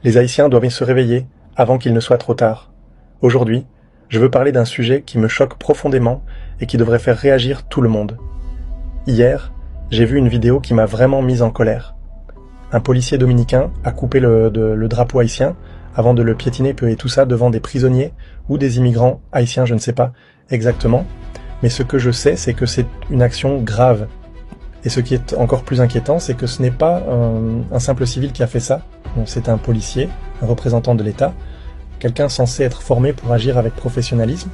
Les Haïtiens doivent se réveiller avant qu'il ne soit trop tard. Aujourd'hui, je veux parler d'un sujet qui me choque profondément et qui devrait faire réagir tout le monde. Hier, j'ai vu une vidéo qui m'a vraiment mise en colère. Un policier dominicain a coupé le drapeau haïtien avant de le piétiner peu et tout ça devant des prisonniers ou des immigrants haïtiens, je ne sais pas exactement. Mais ce que je sais, c'est que c'est une action grave. Et ce qui est encore plus inquiétant, c'est que ce n'est pas un simple civil qui a fait ça. Bon, c'est un policier, un représentant de l'État, quelqu'un censé être formé pour agir avec professionnalisme,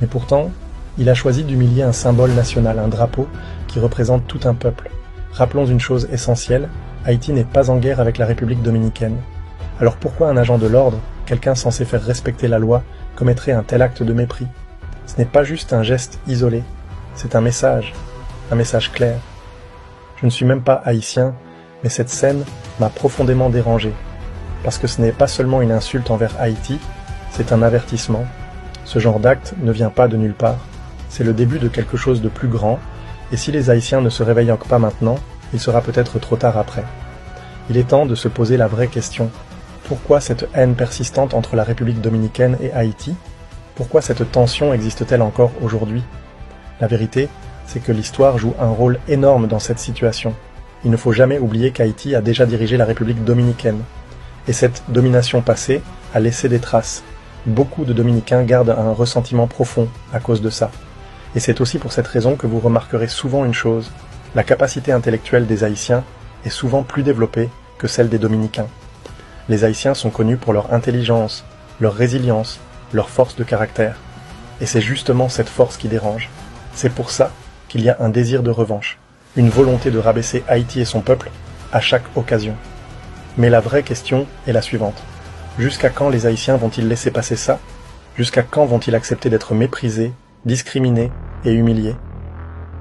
mais pourtant, il a choisi d'humilier un symbole national, un drapeau qui représente tout un peuple. Rappelons une chose essentielle, Haïti n'est pas en guerre avec la République dominicaine. Alors pourquoi un agent de l'ordre, quelqu'un censé faire respecter la loi, commettrait un tel acte de mépris? Ce n'est pas juste un geste isolé, c'est un message clair. Je ne suis même pas haïtien, mais cette scène m'a profondément dérangé. Parce que ce n'est pas seulement une insulte envers Haïti, c'est un avertissement. Ce genre d'acte ne vient pas de nulle part. C'est le début de quelque chose de plus grand, et si les Haïtiens ne se réveillent pas maintenant, il sera peut-être trop tard après. Il est temps de se poser la vraie question. Pourquoi cette haine persistante entre la République dominicaine et Haïti? Pourquoi cette tension existe-t-elle encore aujourd'hui? La vérité, c'est que l'histoire joue un rôle énorme dans cette situation. Il ne faut jamais oublier qu'Haïti a déjà dirigé la République dominicaine. Et cette domination passée a laissé des traces. Beaucoup de Dominicains gardent un ressentiment profond à cause de ça. Et c'est aussi pour cette raison que vous remarquerez souvent une chose. La capacité intellectuelle des Haïtiens est souvent plus développée que celle des Dominicains. Les Haïtiens sont connus pour leur intelligence, leur résilience, leur force de caractère. Et c'est justement cette force qui dérange. C'est pour ça qu'il y a un désir de revanche, une volonté de rabaisser Haïti et son peuple à chaque occasion. Mais la vraie question est la suivante. Jusqu'à quand les Haïtiens vont-ils laisser passer ça? Jusqu'à quand vont-ils accepter d'être méprisés, discriminés et humiliés?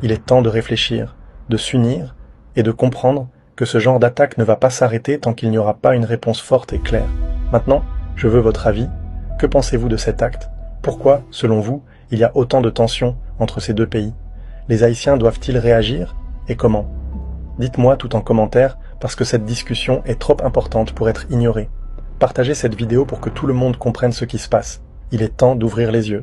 Il est temps de réfléchir, de s'unir et de comprendre que ce genre d'attaque ne va pas s'arrêter tant qu'il n'y aura pas une réponse forte et claire. Maintenant, je veux votre avis. Que pensez-vous de cet acte? Pourquoi, selon vous, il y a autant de tensions entre ces deux pays? Les Haïtiens doivent-ils réagir? Et comment? Dites-moi tout en commentaire, parce que cette discussion est trop importante pour être ignorée. Partagez cette vidéo pour que tout le monde comprenne ce qui se passe. Il est temps d'ouvrir les yeux.